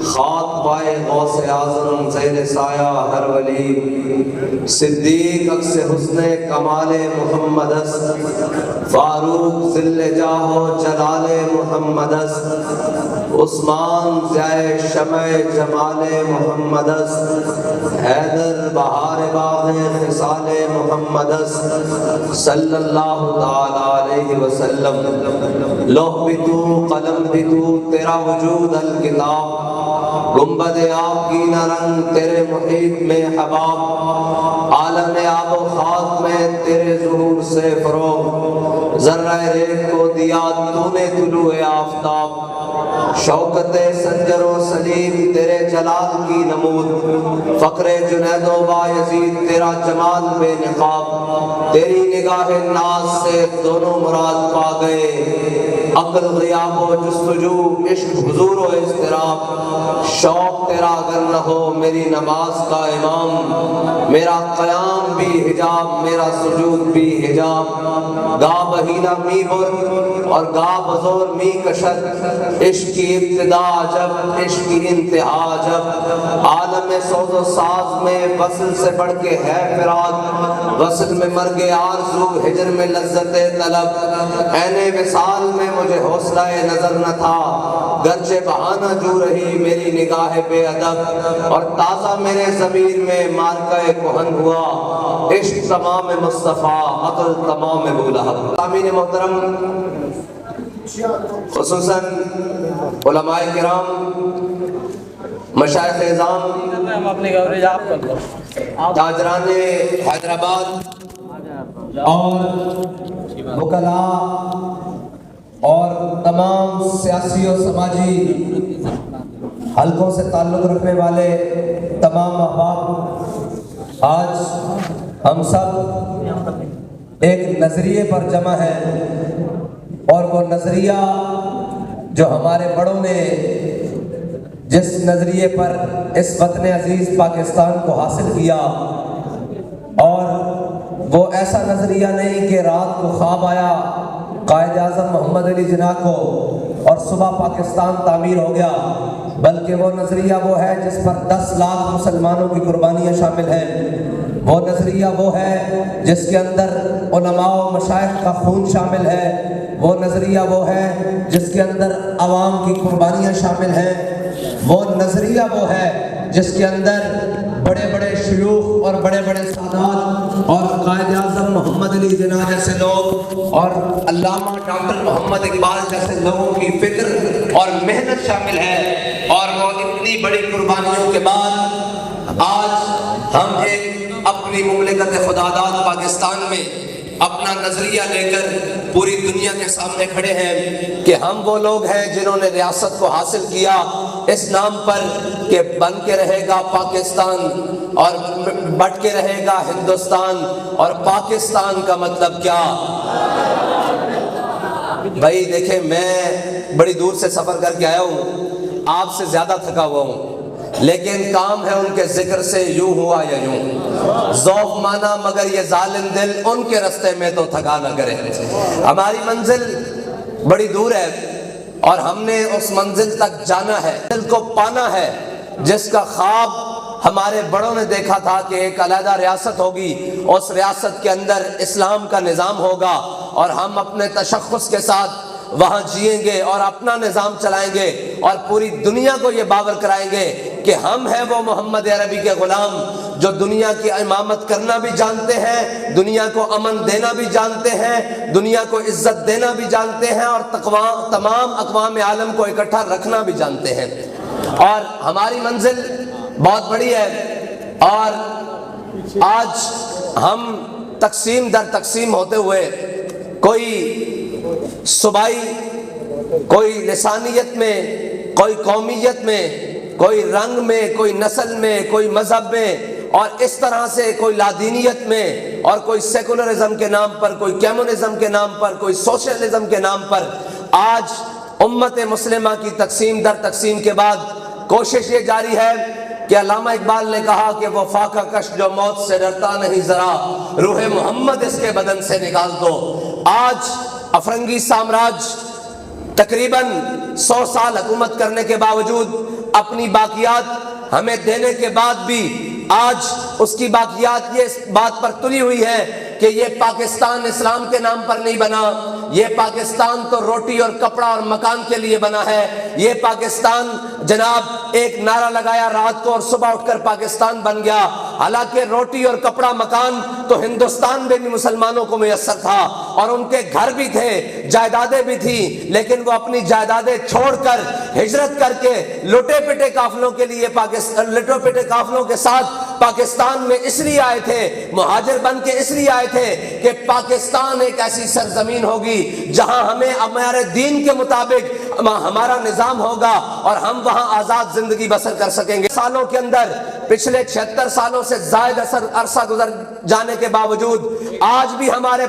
خاک پائے غوث اعظم زیر سایہ ہر ولی، صدیق عکس حسن کمال محمد است، فاروق ذل جاہ و جلال محمد است، عثمان ضیاء شمع جمال محمد است، حیدر بہار باغ خصال محمد است، صلی اللہ تعالی علیہ وسلم۔ لوح بھی تو قلم بھی تو، تیرا وجود الکتاب، گنبد آپ کی نہ رنگ تیرے محیط میں حباب، عالم آب و خاک میں تیرے ظہور سے فروغ، ذرہ ریگ کو دیا تو نے طلوع آفتاب، شوکت سنجر و سلیم تیرے جلال کی نمود، فقر جنید و بایزید تیرا جمال بے نقاب، تیری نگاہ ناز سے دونوں مراد پا گئے، عقل غیاب و جستجو، عشق حضور و اضطراب، شوق تیرا اگر نہ ہو میری نماز کا امام، میرا قیام بھی حجاب میرا سجود بھی حجاب، گا بہینا می بر اور گا بزور می کشد، عشق کی ابتدا جب عشق کی انتہا جب، عالم سوز و ساز میں وصل سے بڑھ کے ہے فراق، وصل میں مرگ آرزو، ہجر میں لذت طلب، عین وصال میں مجھے حوصلہ نظر نہ تھا، گرچہ بہانہ جو رہی میری نگاہ بے ادب، اور تازہ میرے ضمیر میں مارکہ کہن ہوا، عشق تمام مصطفیٰ عقل تمام ابو لہب۔ سامعین محترم، خصوصاً علماء کرام، مشائخ اعظام، تاجران حیدرآباد اور وکلاء اور تمام سیاسی و سماجی حلقوں سے تعلق رکھنے والے تمام احباب، آج ہم سب ایک نظریے پر جمع ہیں، اور وہ نظریہ جو ہمارے بڑوں نے جس نظریے پر اس وطن عزیز پاکستان کو حاصل کیا، اور وہ ایسا نظریہ نہیں کہ رات کو خواب آیا قائد اعظم محمد علی جناح کو اور صبح پاکستان تعمیر ہو گیا، بلکہ وہ نظریہ وہ ہے جس پر 10 لاکھ مسلمانوں کی قربانیاں شامل ہیں، وہ نظریہ وہ ہے جس کے اندر علماء و مشائخ کا خون شامل ہے، وہ نظریہ وہ ہے جس کے اندر عوام کی قربانیاں شامل ہیں، وہ نظریہ وہ ہے جس کے اندر بڑے بڑے شیوخ اور بڑے بڑے سادات اور قائد اعظم محمد علی جناح جیسے لوگ اور علامہ ڈاکٹر محمد اقبال جیسے لوگوں کی فکر اور محنت شامل ہے، اور وہ اتنی بڑی قربانیوں کے بعد آج ہم ایک اپنی مملکت خداداد پاکستان میں اپنا نظریہ لے کر پوری دنیا کے سامنے کھڑے ہیں کہ ہم وہ لوگ ہیں جنہوں نے ریاست کو حاصل کیا اس نام پر کہ بن کے رہے گا پاکستان اور بٹ کے رہے گا ہندوستان، اور پاکستان کا مطلب کیا؟ بھائی دیکھیں، میں بڑی دور سے سفر کر کے آیا ہوں، آپ سے زیادہ تھکا ہوا ہوں، لیکن کام ہے ان کے ذکر سے یوں ہوا یا یوں، ذوق مانا مگر یہ ظالم دل ان کے رستے میں تو تھکا نہ کرے۔ ہماری منزل بڑی دور ہے اور ہم نے اس منزل تک جانا ہے، دل کو پانا ہے جس کا خواب ہمارے بڑوں نے دیکھا تھا کہ ایک علیحدہ ریاست ہوگی، اس ریاست کے اندر اسلام کا نظام ہوگا اور ہم اپنے تشخص کے ساتھ وہاں جئیں گے اور اپنا نظام چلائیں گے اور پوری دنیا کو یہ باور کرائیں گے کہ ہم ہیں وہ محمد عربی کے غلام جو دنیا کی امامت کرنا بھی جانتے ہیں، دنیا کو امن دینا بھی جانتے ہیں، دنیا کو عزت دینا بھی جانتے ہیں، اور تمام اقوام عالم کو اکٹھا رکھنا بھی جانتے ہیں۔ اور ہماری منزل بہت بڑی ہے، اور آج ہم تقسیم در تقسیم ہوتے ہوئے کوئی صوبائی، کوئی لسانیت میں، کوئی قومیت میں، کوئی رنگ میں، کوئی نسل میں، کوئی مذہب میں، اور اس طرح سے کوئی لادینیت میں، اور کوئی سیکولرزم کے نام پر، کوئی کمیونزم کے نام پر، کوئی سوشلزم کے نام پر آج امت مسلمہ کی تقسیم در تقسیم کے بعد کوشش یہ جاری ہے کہ علامہ اقبال نے کہا کہ وہ فاقہ کش جو موت سے ڈرتا نہیں ذرا، روح محمد اس کے بدن سے نکال دو۔ آج افرنگی سامراج تقریباً 100 سال حکومت کرنے کے باوجود اپنی باقیات ہمیں دینے کے بعد بھی آج اس کی باقیات یہ اس بات پر تلی ہوئی ہے کہ یہ پاکستان اسلام کے نام پر نہیں بنا، یہ پاکستان تو روٹی اور کپڑا اور مکان کے لیے بنا ہے۔ یہ پاکستان جناب ایک نعرہ لگایا رات کو اور صبح اٹھ کر پاکستان بن گیا، حالانکہ روٹی اور کپڑا مکان تو ہندوستان میں بھی مسلمانوں کو میسر تھا، اور ان کے گھر بھی تھے، جائیدادیں بھی تھیں، لیکن وہ اپنی جائیدادیں چھوڑ کر ہجرت کر کے لٹے پٹے قافلوں کے لیے لٹے پٹے قافلوں کے ساتھ پاکستان میں اس لیے آئے تھے، مہاجر بن کے اس لیے آئے تھے کہ پاکستان ایک ایسی سرزمین ہوگی جہاں ہمیں ہمارے دین کے مطابق ہمارا نظام ہوگا اور ہم وہاں آزاد زندگی بسر کر سکیں گے۔ سالوں کے اندر پچھلے 76 سالوں سے زائد عرصہ گزر جانے کے باوجود آج بھی ہمارے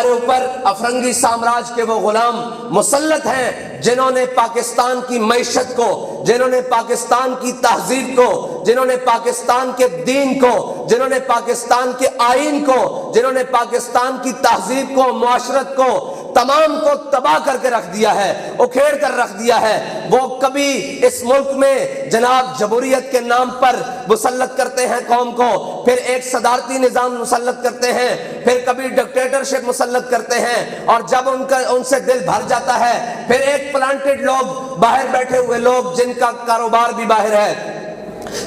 اوپر افرنگی سامراج کے وہ غلام مسلط ہیں جنہوں نے پاکستان کی معیشت کو، جنہوں نے پاکستان کی تہذیب کو، جنہوں نے پاکستان کے دین کو، جنہوں نے پاکستان کے آئین کو، جنہوں نے پاکستان کی تہذیب کو، معاشرت کو، تمام کو تباہ کر کے رکھ دیا ہے، اکھیڑ کر رکھ دیا ہے۔ وہ کبھی اس ملک میں جناب جمہوریت کے نام پر مسلط کرتے ہیں قوم کو، پھر ایک صدارتی نظام مسلط کرتے ہیں، پھر کبھی ڈکٹیٹرشپ مسلط کرتے ہیں، اور جب ان سے دل بھر جاتا ہے پھر ایک پلانٹڈ لوگ، باہر بیٹھے ہوئے لوگ جن کا کاروبار بھی باہر ہے،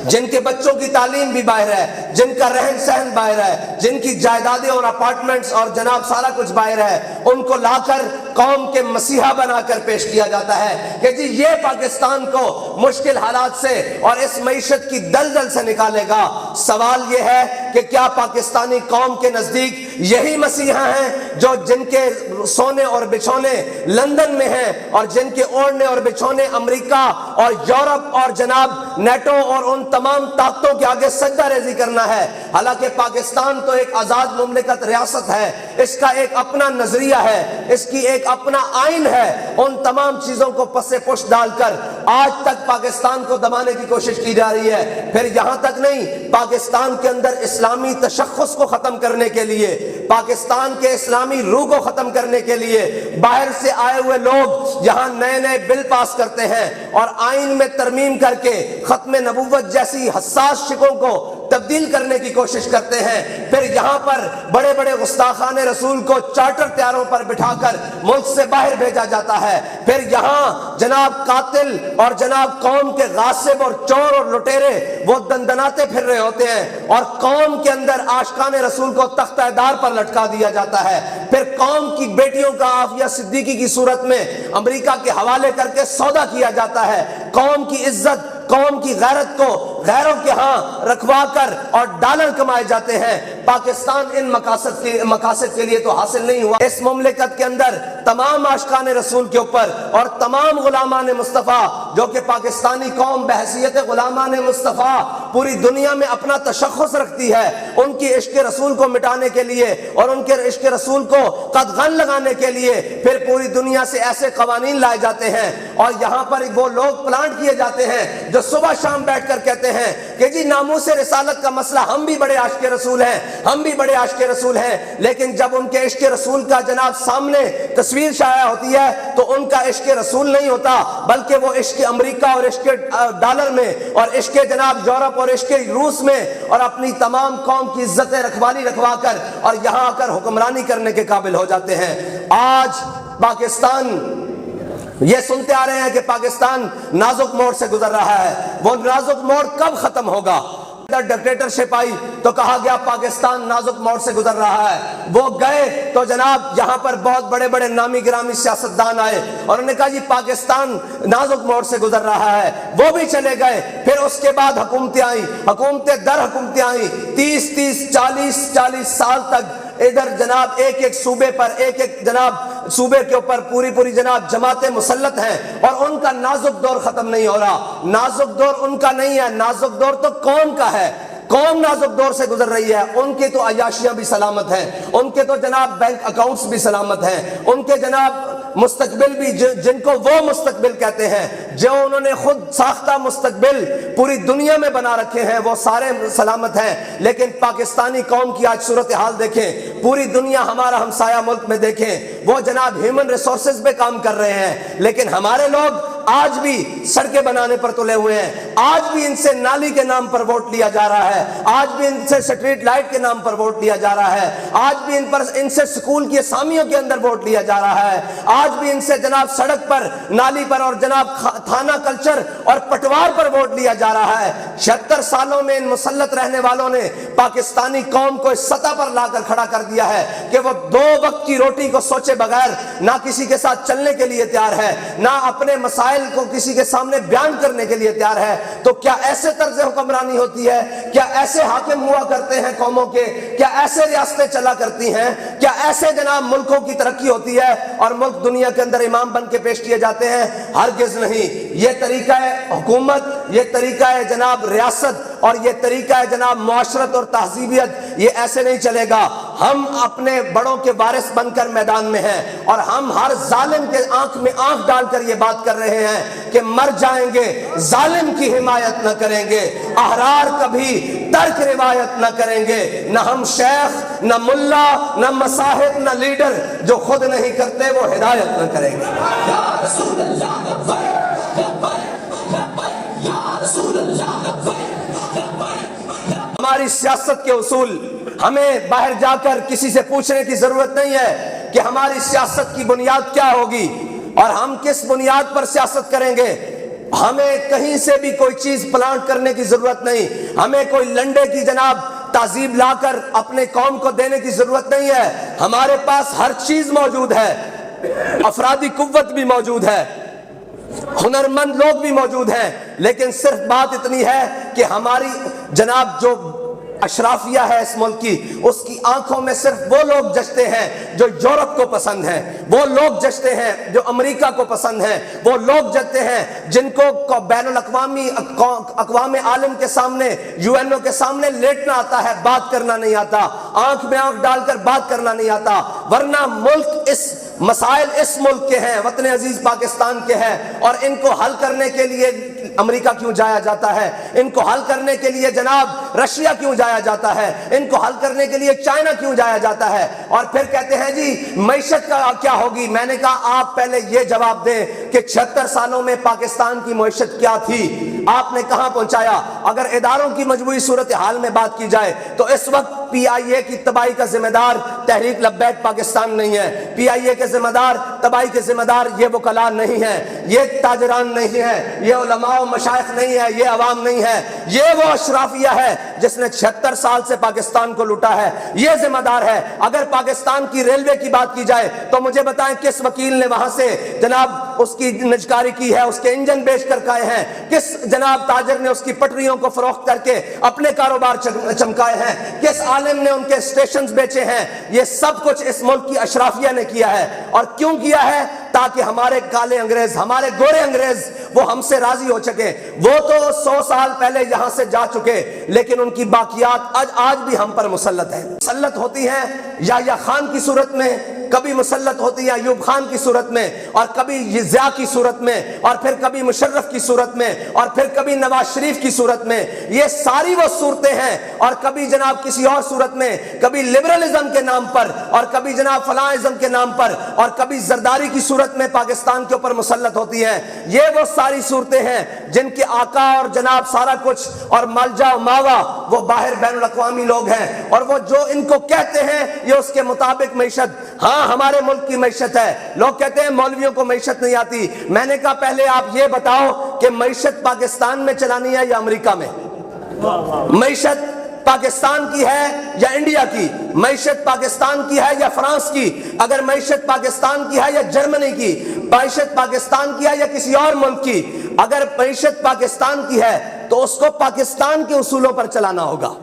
جن کے بچوں کی تعلیم بھی باہر ہے، جن کا رہن سہن باہر ہے، جن کی جائیدادیں اور اپارٹمنٹس اور جناب سارا کچھ باہر ہے، ان کو لا کر قوم کے مسیحا بنا کر پیش کیا جاتا ہے کہ جی یہ پاکستان کو مشکل حالات سے اور اس معیشت کی دلدل سے نکالے گا۔ سوال یہ ہے کہ کیا پاکستانی قوم کے نزدیک یہی مسیحا ہیں جو جن کے سونے اور بچھونے لندن میں ہیں اور جن کے اوڑھنے اور بچھونے امریکہ اور یورپ اور جناب نیٹو اور ان تمام طاقتوں کے آگے سجدہ ریزی کرنا ہے؟ حالانکہ پاکستان تو ایک آزاد مملکت ریاست ہے، اس کا ایک اپنا نظریہ ہے، اس کی ایک اپنا آئین ہے۔ ان تمام چیزوں کو پس پش ڈال کر آج تک پاکستان کو دبانے کی کوشش کی جا رہی ہے۔ پھر یہاں تک نہیں، پاکستان کے اندر اسلامی تشخص کو ختم کرنے کے لیے، پاکستان کے اسلامی روح کو ختم کرنے کے لیے باہر سے آئے ہوئے لوگ یہاں نئے نئے بل پاس کرتے ہیں اور آئین میں ترمیم کر کے ختم نبوت جیسی حساس شکوں کو تبدیل کرنے کی کوشش کرتے ہیں۔ پھر یہاں پر بڑے بڑے گستاخان رسول کو چارٹر طیاروں پر بٹھا کر ملک سے باہر بھیجا جاتا ہے۔ پھر یہاں جناب قاتل اور جناب قوم کے غاصب اور چور اور لٹیرے وہ دندناتے پھر رہے ہوتے ہیں، اور قوم کے اندر عاشقان رسول کو تختہ دار پر لٹکا دیا جاتا ہے۔ پھر قوم کی بیٹیوں کا عافیہ صدیقی کی صورت میں امریکہ کے حوالے کر کے سودا کیا جاتا ہے۔ قوم کی عزت، قوم کی غیرت کو غیروں کے ہاں رکھوا کر اور ڈالر کمائے جاتے ہیں۔ پاکستان ان مقاصد کے لیے تو حاصل نہیں ہوا۔ اس مملکت کے اندر تمام عاشقان رسول کے اوپر اور تمام غلامان مصطفیٰ جو کہ پاکستانی قوم بحیثیت غلامان مصطفیٰ پوری دنیا میں اپنا تشخص رکھتی ہے، ان کی عشق رسول کو مٹانے کے لیے اور ان کے عشق رسول کو قدغن لگانے کے لیے پھر پوری دنیا سے ایسے قوانین لائے جاتے ہیں، اور یہاں پر وہ لوگ پلانٹ کیے جاتے ہیں جو صبح شام بیٹھ کر کہتے ہیں کہ جی ناموس رسالت کا مسئلہ، ہم بھی بڑے عاشق رسول ہیں، ہم بھی بڑے عاشق رسول ہیں، لیکن جب ان کے عشق رسول کا جناب سامنے تصویر شائع ہوتی ہے تو ان کا عشق رسول نہیں ہوتا، بلکہ وہ عشق امریکہ اور عشق ڈالر میں اور عشق جناب یورپ اور عشق روس میں اور اپنی تمام قوم کی عزت رکھوالی رکھوا کر اور یہاں آ کر حکمرانی کرنے کے قابل ہو جاتے ہیں۔ آج پاکستان یہ سنتے آ رہے ہیں کہ پاکستان نازک موڑ سے گزر رہا ہے، وہ نازک موڑ کب ختم ہوگا؟ ڈکٹیٹرشپ آئی تو کہا گیا پاکستان نازک موڑ سے گزر رہا ہے، وہ گئے تو جناب یہاں پر بہت بڑے بڑے نامی گرامی سیاستدان آئے اور انہوں نے کہا جی پاکستان نازک موڑ سے گزر رہا ہے، وہ بھی چلے گئے۔ پھر اس کے بعد حکومتیں آئیں، حکومتیں در حکومتیں آئیں، 30 سال تک ادھر جناب ایک ایک صوبے پر ایک ایک جناب صوبے کے اوپر پوری جناب جماعتیں مسلط ہیں اور ان کا نازک دور ختم نہیں ہو رہا۔ نازک دور ان کا نہیں ہے، نازک دور تو قوم کا ہے۔ قوم نازک دور سے گزر رہی ہے، ان کی تو عیاشیاں بھی سلامت ہیں، ان کے تو جناب بینک اکاؤنٹس بھی سلامت ہیں، ان کے جناب مستقبل بھی جن کو وہ مستقبل کہتے ہیں جو انہوں نے خود ساختہ مستقبل پوری دنیا میں بنا رکھے ہیں، وہ سارے سلامت ہیں. لیکن پاکستانی قوم کی آج صورتحال دیکھیں، پوری دنیا ہمارا ہمسایہ ملک میں دیکھیں، وہ جناب ہیومن ریسورسز پہ کام کر رہے ہیں، لیکن ہمارے لوگ آج بھی سڑکیں بنانے پر تلے ہوئے ہیں. آج بھی ان سے نالی کے نام پر ووٹ لیا جا رہا ہے، آج بھی ان سے سٹریٹ لائٹ کے نام پر ووٹ لیا جا رہا ہے، آج بھی ان سے سکول کی اسامیوں کے اندر ووٹ لیا جا رہا ہے، آج بھی ان سے جناب سڑک پر، نالی پر اور جناب تھانہ کلچر اور پٹوار پر ووٹ لیا جا رہا ہے. 76 سالوں میں ان مسلط رہنے والوں نے پاکستانی قوم کو اس سطح پر لا کر کھڑا کر دیا ہے کہ وہ 2 وقت کی روٹی کو سوچے بغیر نہ کسی کے ساتھ چلنے کے لیے تیار ہے، نہ اپنے مسائل کو کسی کے سامنے بیان کرنے کے لیے تیار ہے. تو کیا ایسے طرز حکمرانی ہوتی ہے؟ کیا ایسے حاکم ہوا کرتے ہیں قوموں کے؟ کیا ایسے ریاستیں چلا کرتی ہیں؟ کیا ایسے جناب ملکوں کی ترقی ہوتی ہے اور ملک دنیا کے اندر امام بن کے پیش کیے جاتے ہیں؟ ہرگز نہیں. یہ طریقہ ہے حکومت، یہ طریقہ ہے جناب ریاست، اور یہ طریقہ ہے جناب معاشرت اور تہذیبیت، یہ ایسے نہیں چلے گا. ہم اپنے بڑوں کے وارث بن کر میدان میں ہیں، اور ہم ہر ظالم کے آنکھ میں آنکھ ڈال کر یہ بات کر رہے ہیں کہ مر جائیں گے، ظالم کی حمایت نہ کریں گے، احرار کبھی ترک روایت نہ کریں گے. نہ ہم شیخ، نہ ملا، نہ مصاحب، نہ لیڈر جو خود نہیں کرتے وہ ہدایت نہ کریں گے. یا رسول اللہ ہماری سیاست کے اصول، ہمیں باہر جا کر کسی سے پوچھنے کی ضرورت نہیں ہے کہ ہماری سیاست کی بنیاد کیا ہوگی اور ہم کس بنیاد پر سیاست کریں گے. ہمیں کہیں سے بھی کوئی چیز پلانٹ کرنے کی ضرورت نہیں، ہمیں کوئی لنڈے کی جناب تہذیب لا کر اپنے قوم کو دینے کی ضرورت نہیں ہے. ہمارے پاس ہر چیز موجود ہے، افرادی قوت بھی موجود ہے، ہنرمند لوگ بھی موجود ہیں، لیکن صرف بات اتنی ہے کہ ہماری جناب جو اشرافیہ ہے اس ملک کی، اس کی آنکھوں میں صرف وہ لوگ جچتے ہیں جو یورپ کو پسند ہیں، وہ لوگ جچتے ہیں جو امریکہ کو پسند ہیں، وہ لوگ جچتے ہیں جن کو بین الاقوامی اقوام عالم کے سامنے، UN کے سامنے لیٹنا آتا ہے، بات کرنا نہیں آتا، آنکھ میں آنکھ ڈال کر بات کرنا نہیں آتا. ورنہ ملک مسائل اس ملک کے ہیں، وطن عزیز پاکستان کے ہیں، اور ان کو حل کرنے کے لیے امریکہ کیوں جایا جاتا ہے؟ ان کو حل کرنے کے لیے جناب رشیا کیوں جایا جاتا ہے؟ ان کو حل کرنے کے لیے چائنا کیوں جایا جاتا ہے؟ اور پھر کہتے ہیں جی معیشت کا کیا ہوگی. میں نے کہا آپ پہلے یہ جواب دیں کہ 76 سالوں میں پاکستان کی معیشت کیا تھی، آپ نے کہاں پہنچایا؟ اگر اداروں کی مجموعی صورتحال میں بات کی جائے تو اس وقت PIA کی تباہی کا ذمہ دار تحریک لبیک پاکستان نہیں ہے، PIA کے ذمہ دار، تباہی کے ذمہ دار یہ وکلاء نہیں ہیں، یہ تاجران نہیں ہیں، یہ علماء و مشائخ نہیں ہے، یہ عوام نہیں ہے، یہ وہ اشرافیہ ہے جس نے 76 سال سے پاکستان کو لوٹا ہے، یہ ذمہ دار ہے. اگر پاکستان کی ریلوے کی بات کی جائے تو مجھے بتائیں کس وکیل نے وہاں سے جناب اس کی نجکاری کی ہے، اس کے انجن بیچ کر کھائے ہیں؟ کس جناب تاجر نے اس کی پٹریوں کو فروخت کر کے اپنے کاروبار چمکائے ہیں؟ کس عالم نے ان کے اسٹیشنز بیچے ہیں؟ یہ سب کچھ اس ملک کی اشرافیہ نے کیا ہے. اور کیوں کیا ہے؟ تاکہ ہمارے کالے انگریز، ہمارے گورے انگریز وہ ہم سے راضی ہو چکے. وہ تو 100 سال پہلے یہاں سے جا چکے، لیکن ان کی باقیات آج بھی ہم پر مسلط ہیں. مسلط ہوتی ہیں یا خان کی صورت میں، کبھی مسلط ہوتی ہے ایوب خان کی صورت میں، اور کبھی ضیاء کی صورت میں، اور پھر کبھی مشرف کی صورت میں، اور پھر کبھی نواز شریف کی صورت میں. یہ ساری وہ صورتیں ہیں. اور کبھی جناب کسی اور صورت میں، کبھی لبرلزم کے نام پر، اور کبھی جناب فلاں کے نام پر، اور کبھی زرداری کی صورت میں پاکستان کے اوپر مسلط ہوتی ہیں. یہ وہ ساری صورتیں ہیں جن کے آقا اور جناب سارا کچھ اور ملجا و ماوا وہ باہر بین الاقوامی لوگ ہیں، اور وہ جو ان کو کہتے ہیں یہ اس کے مطابق معیشت. ہاں ہمارے ملک کی معیشت ہے. لوگ کہتے ہیں مولویوں کو معیشت نہیں آتی. میں نے کہا پہلے آپ یہ بتاؤ کہ معیشت پاکستان میں چلانی ہے یا امریکہ میں؟ معیشت پاکستان کی ہے یا انڈیا کی؟ معیشت پاکستان کی ہے یا فرانس کی؟ اگر معیشت پاکستان کی ہے یا جرمنی کی؟ معیشت پاکستان کی ہے یا کسی اور ملک کی؟ اگر معیشت پاکستان کی ہے تو اس کو پاکستان کے اصولوں پر چلانا ہوگا،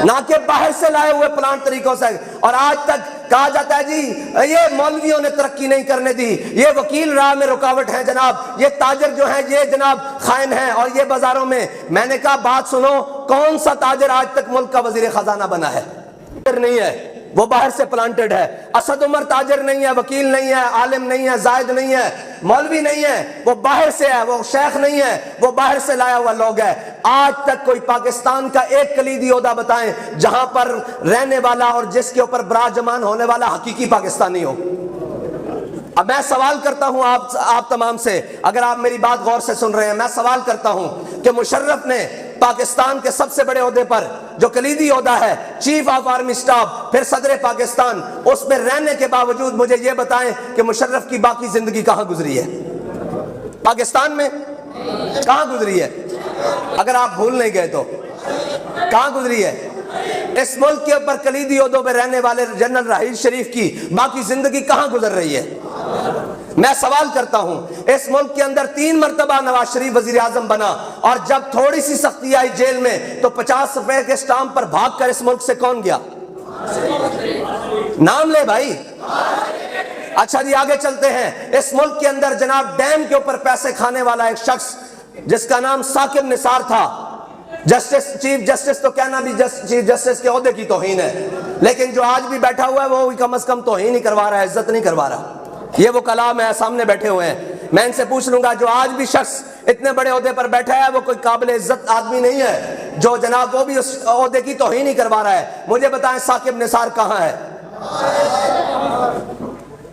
نہ کہ باہر سے لائے ہوئے پلانٹ طریقوں سے. اور آج تک کہا جاتا ہے جی یہ مولویوں نے ترقی نہیں کرنے دی، یہ وکیل راہ میں رکاوٹ ہے جناب، یہ تاجر جو ہیں یہ جناب خائن ہیں، اور یہ بازاروں میں. میں نے کہا بات سنو، کون سا تاجر آج تک ملک کا وزیر خزانہ بنا ہے؟ نہیں ہے. وہ باہر سے پلانٹڈ ہے. اسد عمر تاجر نہیں ہے, وکیل نہیں ہے, عالم نہیں ہے, زاہد نہیں ہے, مولوی نہیں ہے, وہ باہر سے ہے, وہ شیخ نہیں ہے, وہ باہر سے لایا ہوا لوگ ہے. آج تک کوئی پاکستان کا ایک کلیدی عہدہ بتائیں جہاں پر رہنے والا اور جس کے اوپر براجمان ہونے والا حقیقی پاکستانی ہو. اب میں سوال کرتا ہوں آپ تمام سے, اگر آپ میری بات غور سے سن رہے ہیں, میں سوال کرتا ہوں کہ مشرف نے پاکستان کے سب سے بڑے عہدے پر جو کلیدی عہدہ ہے, چیف آف آرمی سٹاف, پھر صدر پاکستان, اس میں رہنے کے باوجود مجھے یہ بتائیں کہ مشرف کی باقی زندگی کہاں گزری ہے؟ پاکستان میں کہاں گزری ہے؟ اگر آپ بھول نہیں گئے تو کہاں گزری ہے؟ اس ملک کے اوپر کلیدی عہدوں پہ رہنے والے جنرل راحیل شریف کی باقی زندگی کہاں گزر رہی ہے؟ میں سوال کرتا ہوں, اس ملک کے اندر 3 مرتبہ نواز شریف وزیر اعظم بنا, اور جب تھوڑی سی سختی آئی جیل میں تو 50 روپے کے اسٹامپ پر بھاگ کر اس ملک سے کون گیا؟ نام لے بھائی. اچھا جی, آگے چلتے ہیں. اس ملک کے اندر جناب ڈیم کے اوپر پیسے کھانے والا ایک شخص جس کا نام ثاقب نثار تھا, جسٹس, چیف جسٹس تو کہنا بھی چیف جسٹس کے عہدے کی توہین ہے, لیکن جو آج بھی بیٹھا ہوا ہے وہ کم از کم توہین ہی کروا رہا ہے, عزت نہیں کروا رہا. یہ وہ کلام ہے, سامنے بیٹھے ہوئے ہیں. میں ان سے پوچھ لوں گا, جو آج بھی شخص اتنے بڑے عہدے پر بیٹھا ہے وہ کوئی قابل عزت آدمی نہیں ہے جو جناب وہ بھی اس عہدے کی توہین ہی کروا رہا ہے. مجھے بتائیں ثاقب نثار کہاں ہے؟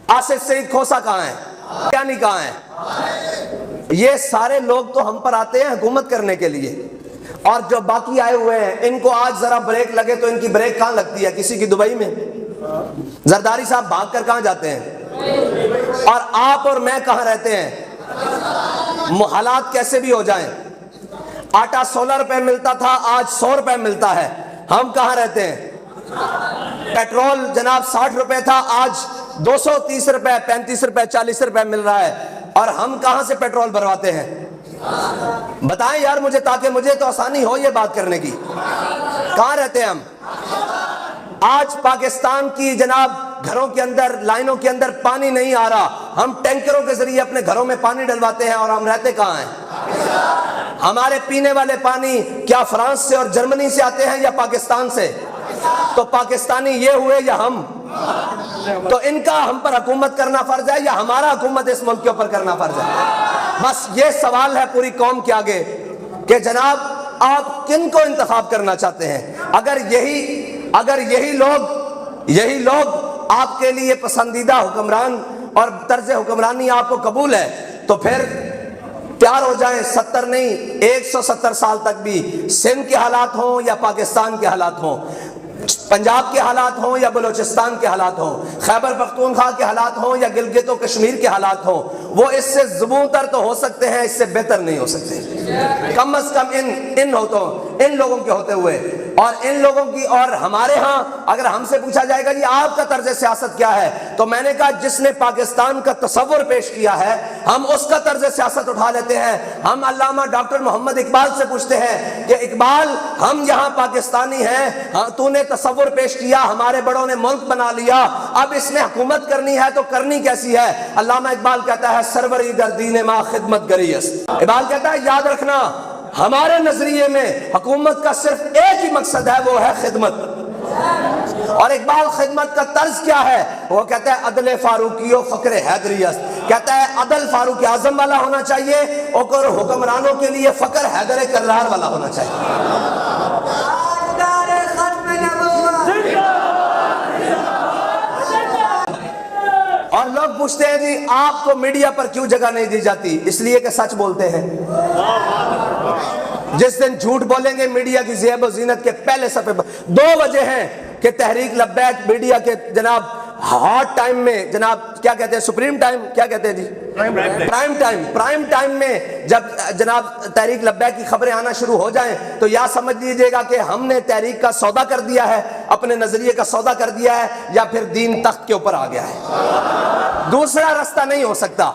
آصف سعید کھوسا کہاں ہے؟ کیانی کہاں ہے؟ یہ سارے لوگ تو ہم پر آتے ہیں حکومت کرنے کے لیے, اور جو باقی آئے ہوئے ہیں ان کو آج ذرا بریک لگے تو ان کی بریک کہاں لگتی ہے؟ کسی کی دبئی میں. زرداری صاحب بھاگ کر کہاں جاتے ہیں؟ اور آپ اور میں کہاں رہتے ہیں؟ حالات کیسے بھی ہو جائیں, آٹا 16 روپے ملتا تھا, آج 100 روپے ملتا ہے. ہم کہاں رہتے ہیں؟ پیٹرول جناب 60 روپے تھا, آج 230 روپے, 35 روپے, 40 روپے مل رہا ہے, اور ہم کہاں سے پیٹرول بھرواتے ہیں؟ بتائیں یار مجھے, تاکہ مجھے تو آسانی ہو یہ بات کرنے کی. کہاں رہتے ہیں ہم؟ آج پاکستان کی جناب گھروں کے اندر, لائنوں کے اندر پانی نہیں آ رہا, ہم ٹینکروں کے ذریعے اپنے گھروں میں پانی ڈلواتے ہیں, اور ہم رہتے کہاں ہیں؟ ہمارے پینے والے پانی کیا فرانس سے اور جرمنی سے آتے ہیں یا پاکستان سے؟ تو پاکستانی یہ ہوئے یا ہم؟ تو ان کا ہم پر حکومت کرنا فرض ہے یا ہمارا حکومت اس ملک کے اوپر کرنا فرض ہے؟ بس یہ سوال ہے پوری قوم کے آگے کہ جناب آپ کن کو انتخاب کرنا چاہتے ہیں؟ اگر یہی لوگ آپ کے لیے پسندیدہ حکمران اور طرز حکمرانی آپ کو قبول ہے تو پھر تیار ہو جائیں, 70 نہیں 170 سال تک بھی سندھ کے حالات ہوں یا پاکستان کے حالات ہوں, پنجاب کے حالات ہوں یا بلوچستان کے حالات ہوں, خیبر پختونخوا کے حالات ہوں یا گلگت و کشمیر کے حالات ہوں, وہ اس سے زبوں تر تو ہو سکتے ہیں, اس سے بہتر نہیں ہو سکتے. کم از کم ان لوگوں کے ہوتے ہوئے, اور ان لوگوں کی, اور ہمارے ہاں اگر ہم سے پوچھا جائے گا جی آپ کا طرز سیاست کیا ہے, تو میں نے کہا جس نے پاکستان کا تصور پیش کیا ہے ہم اس کا طرز سیاست اٹھا لیتے ہیں. ہم علامہ ڈاکٹر محمد اقبال سے پوچھتے ہیں کہ اقبال ہم یہاں پاکستانی ہیں, تو نے تصور پیش کیا, ہمارے بڑوں نے ملک بنا لیا, اب اس میں حکومت کرنی ہے تو کرنی کیسی ہے؟ علامہ اقبال کہتا ہے سروری در دین ما خدمت گریس. اقبال کہتا ہے یاد رکھنا ہمارے نظریے میں حکومت کا صرف ایک ہی مقصد ہے, وہ ہے خدمت. اور اقبال خدمت کا طرز کیا ہے؟ وہ کہتا ہے عدل فاروقی و فقر حیدریت. کہتا ہے عدل فاروق اعظم والا ہونا چاہیے اور حکمرانوں کے لیے فقر حیدر کرار والا ہونا چاہیے. اور لوگ پوچھتے ہیں جی آپ کو میڈیا پر کیوں جگہ نہیں دی جاتی؟ اس لیے کہ سچ بولتے ہیں. جس دن جھوٹ بولیں گے میڈیا کی زیب و زینت کے پہلے صفحے پر. 2 وجہ ہیں کہ تحریک لبیک میڈیا کے جناب ہاٹ ٹائم میں, جناب کیا کہتے ہیں, سپریم ٹائم کیا کہتے ہیں جی, پرائم ٹائم میں جب جناب تحریک لبیک کی خبریں آنا شروع ہو جائیں تو یا سمجھ لیجئے گا کہ ہم نے تحریک کا سودا کر دیا ہے, اپنے نظریے کا سودا کر دیا ہے, یا پھر دین تخت کے اوپر آ گیا ہے. دوسرا راستہ نہیں ہو سکتا.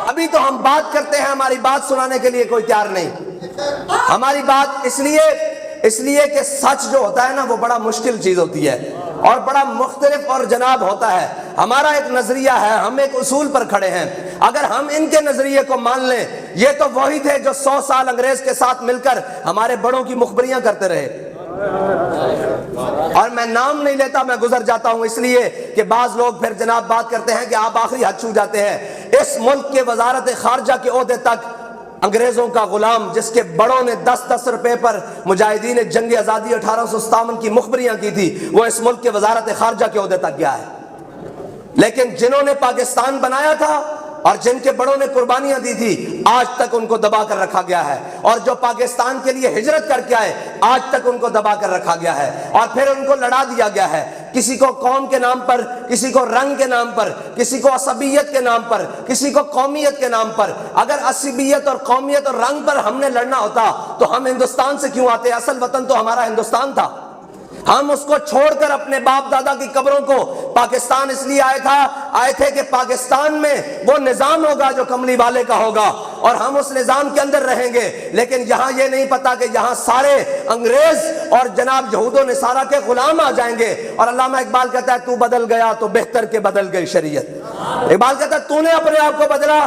ابھی تو ہم بات کرتے ہیں, ہماری بات سنانے کے لیے کوئی تیار نہیں. ہماری بات اس لیے کہ سچ جو ہوتا ہے نا وہ بڑا مشکل چیز ہوتی ہے اور بڑا مختلف اور جناب ہوتا ہے. ہمارا ایک نظریہ ہے, ہم ایک اصول پر کھڑے ہیں. اگر ہم ان کے نظریے کو مان لیں, یہ تو وہی تھے جو 100 سال انگریز کے ساتھ مل کر ہمارے بڑوں کی مخبریاں کرتے رہے. اور میں نام نہیں لیتا، میں گزر جاتا ہوں، اس لیے کہ بعض لوگ پھر جناب بات کرتے ہیں کہ آپ آخری حد چھو جاتے ہیں۔ اس ملک کے وزارت خارجہ کے عہدے تک انگریزوں کا غلام، جس کے بڑوں نے 10-10 روپے پر مجاہدین جنگ آزادی 1857 کی مخبریاں کی تھی، وہ اس ملک کے وزارت خارجہ کے عہدے تک گیا ہے۔ لیکن جنہوں نے پاکستان بنایا تھا اور جن کے بڑوں نے قربانیاں دی تھی، آج تک ان کو دبا کر رکھا گیا ہے، اور جو پاکستان کے لیے ہجرت کر کے آئے، آج تک ان کو دبا کر رکھا گیا ہے، اور پھر ان کو لڑا دیا گیا ہے، کسی کو قوم کے نام پر، کسی کو رنگ کے نام پر، کسی کو عصبیت کے نام پر، کسی کو قومیت کے نام پر۔ اگر عصبیت اور قومیت اور رنگ پر ہم نے لڑنا ہوتا تو ہم ہندوستان سے کیوں آتے؟ اصل وطن تو ہمارا ہندوستان تھا۔ ہم اس کو چھوڑ کر اپنے باپ دادا کی قبروں کو، پاکستان اس لیے آئے تھے کہ پاکستان میں وہ نظام ہوگا جو کملی والے کا ہوگا، اور ہم اس نظام کے اندر رہیں گے۔ لیکن یہاں یہ نہیں پتا کہ یہاں سارے انگریز اور جناب یہود و نصارہ کے غلام آ جائیں گے۔ اور علامہ اقبال کہتا ہے تو بدل گیا تو بہتر کے بدل گئی شریعت۔ اقبال کہتا ہے تو نے اپنے آپ کو بدلا،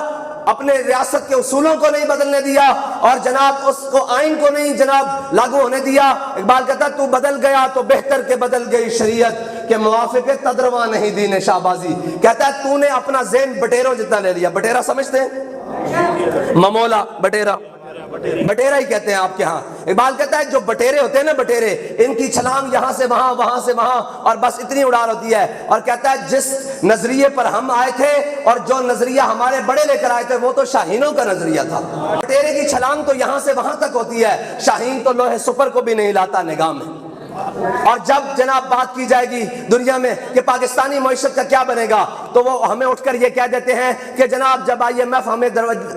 اپنے ریاست کے اصولوں کو نہیں بدلنے دیا، اور جناب اس کو آئین کو نہیں جناب لاگو ہونے دیا۔ اقبال کہتا تو بدل گیا تو بہتر کے بدل گئی شریعت، کہ موافق تدرواں نہیں دین شہبازی۔ کہتا ہے تو نے اپنا ذہن بٹیروں جتنا لے لیا۔ بٹیرا سمجھتے ہیں؟ ممولا بٹیرا، بٹیرا ہی کہتے ہیں آپ کے ہاں۔ اقبال کہتا ہے جو بٹیرے ہوتے ہیں نا، بٹیرے، ان کی چھلانگ یہاں سے وہاں، وہاں سے وہاں، اور بس اتنی اڑان ہوتی ہے۔ اور کہتا ہے جس نظریے پر ہم آئے تھے اور جو نظریہ ہمارے بڑے لے کر آئے تھے وہ تو شاہینوں کا نظریہ تھا۔ بٹیرے کی چھلانگ تو یہاں سے وہاں تک ہوتی ہے، شاہین تو لوہے سپر کو بھی نہیں لاتا نگاہ میں۔ اور جب جناب بات کی جائے گی دنیا میں کہ پاکستانی معیشت کا کیا بنے گا، تو وہ ہمیں اٹھ کر یہ کہہ دیتے ہیں کہ جناب جب IMF ہمیں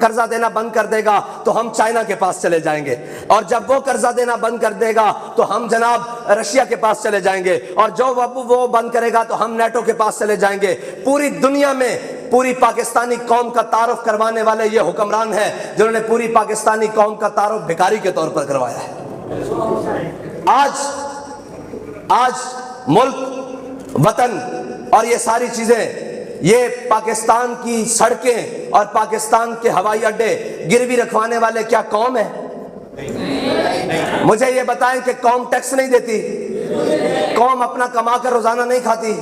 قرضہ دینا بند کر دے گا تو ہم چائنا کے پاس چلے جائیں گے، اور جب وہ قرضہ دینا بند کر دے گا تو ہم جناب رشیا کے پاس چلے جائیں گے، اور جو وہ بند کرے گا تو ہم نیٹو کے پاس چلے جائیں گے۔ پوری دنیا میں پوری پاکستانی قوم کا تعارف کروانے والے یہ حکمران ہیں جنہوں نے پوری پاکستانی قوم کا تعارف بھکاری کے طور پر کروایا ہے۔ آج ملک، وطن اور یہ ساری چیزیں، یہ پاکستان کی سڑکیں اور پاکستان کے ہوائی اڈے گروی رکھوانے والے کیا قوم ہے؟ مجھے یہ بتائیں کہ قوم ٹیکس نہیں دیتی، قوم اپنا کما کر روزانہ نہیں کھاتی،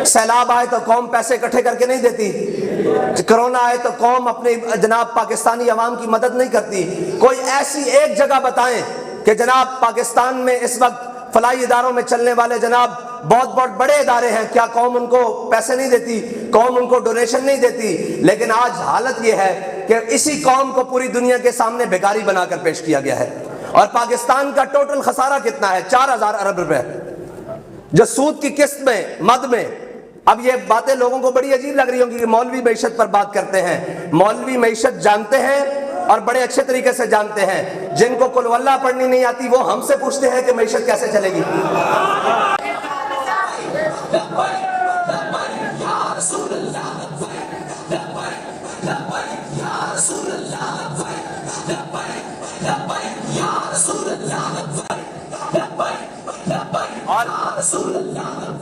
سیلاب آئے تو قوم پیسے اکٹھے کر کے نہیں دیتی، کرونا آئے تو قوم اپنے جناب پاکستانی عوام کی مدد نہیں کرتی۔ کوئی ایسی ایک جگہ بتائیں کہ جناب پاکستان میں اس وقت فلاحی اداروں میں چلنے والے جناب بہت بہت بڑے ادارے ہیں، کیا قوم ان کو پیسے نہیں دیتی؟ قوم ان کو ڈونیشن نہیں دیتی؟ لیکن آج حالت یہ ہے کہ اسی قوم کو پوری دنیا کے سامنے بھکاری بنا کر پیش کیا گیا ہے۔ اور پاکستان کا ٹوٹل خسارہ کتنا ہے؟ 4000 ارب روپے، جو سود کی قسط میں، مد میں۔ اب یہ باتیں لوگوں کو بڑی عجیب لگ رہی ہوں کہ مولوی معیشت پر بات کرتے ہیں۔ مولوی معیشت جانتے ہیں اور بڑے اچھے طریقے سے جانتے ہیں۔ جن کو قل واللہ پڑھنی نہیں آتی وہ ہم سے پوچھتے ہیں کہ معیشت کیسے چلے گی۔ اور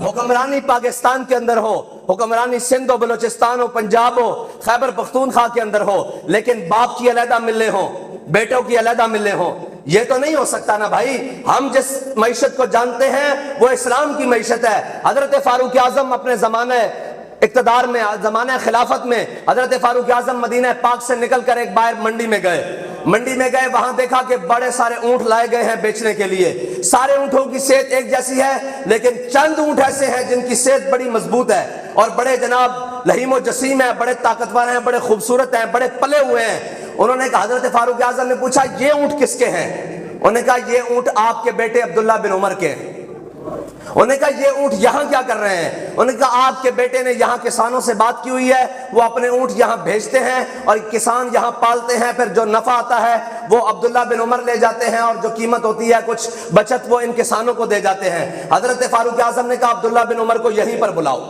حکمرانی پاکستان کے اندر ہو، حکمرانی سندھ و بلوچستان ہو، پنجاب ہو، خیبر پختونخوا کے اندر ہو، لیکن باپ کی علیحدہ ملیں ہوں، بیٹوں کی علیحدہ ملیں ہوں، یہ تو نہیں ہو سکتا نا بھائی۔ ہم جس معیشت کو جانتے ہیں وہ اسلام کی معیشت ہے۔ حضرت فاروق اعظم اپنے زمانہ اقتدار میں، زمانہ خلافت میں، حضرت فاروق اعظم مدینہ پاک سے نکل کر ایک باہر منڈی میں گئے، وہاں دیکھا کہ بڑے سارے اونٹ لائے گئے ہیں بیچنے کے لیے۔ سارے اونٹوں کی صحت ایک جیسی ہے، لیکن چند اونٹ ایسے ہیں جن کی صحت بڑی مضبوط ہے اور بڑے جناب لہیم و جسیم ہیں، بڑے طاقتور ہیں، بڑے خوبصورت ہیں، بڑے پلے ہوئے ہیں۔ انہوں نے کہا، حضرت فاروق اعظم نے پوچھا یہ اونٹ کس کے ہیں؟ انہوں نے کہا یہ اونٹ آپ کے بیٹے عبداللہ بن عمر کے ہیں۔ انہوں نے کہا یہ اونٹ یہاں کیا کر رہے ہیں؟ انہوں نے کہا آپ کے بیٹے نے یہاں کسانوں سے بات کی ہوئی ہے، وہ اپنے اونٹ یہاں بھیجتے ہیں اور کسان یہاں پالتے ہیں، پھر جو نفع آتا ہے وہ عبداللہ بن عمر لے جاتے ہیں اور جو قیمت ہوتی ہے کچھ بچت وہ ان کسانوں کو دے جاتے ہیں۔ حضرت فاروق اعظم نے کہا عبداللہ بن عمر کو یہیں پر بلاؤ،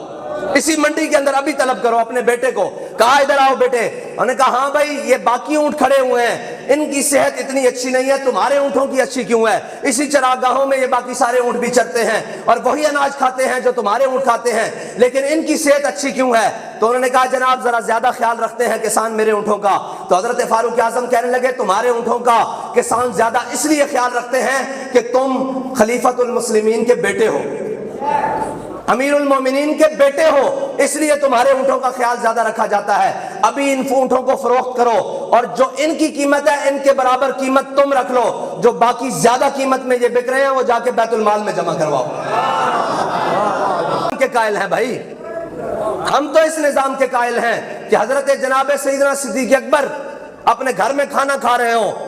اسی منڈی کے اندر ابھی طلب کرو اپنے بیٹے کو۔ کہا ادھر آؤ بیٹے۔ انہوں نے کہا ہاں بھائی یہ باقی اونٹ کھڑے ہوئے ہیں، ان کی صحت اتنی اچھی نہیں ہے، تمہارے اونٹوں کی اچھی کیوں ہے؟ اسی چراگاہوں میں یہ باقی سارے اونٹ بھی چرتے ہیں اور وہی اناج کھاتے ہیں جو تمہارے اونٹ کھاتے ہیں، لیکن ان کی صحت اچھی کیوں ہے؟ تو انہوں نے کہا جناب ذرا زیادہ خیال رکھتے ہیں کسان میرے اونٹوں کا۔ تو حضرت فاروق اعظم کہنے لگے تمہارے اونٹوں کا کسان زیادہ اس لیے خیال رکھتے ہیں کہ تم خلیفۃ المسلمین کے بیٹے ہو، امیر المومنین کے بیٹے ہو، اس لیے تمہارے اونٹوں کا خیال زیادہ رکھا جاتا ہے۔ ابھی ان اونٹوں کو فروخت کرو اور جو ان کی قیمت ہے ان کے برابر قیمت تم رکھ لو، جو باقی زیادہ قیمت میں یہ بک رہے ہیں وہ جا کے بیت المال میں جمع کرواؤ۔ کے قائل ہیں بھائی، ہم تو اس نظام کے قائل ہیں کہ حضرت جناب سیدنا صدیق اکبر اپنے گھر میں کھانا کھا رہے ہوں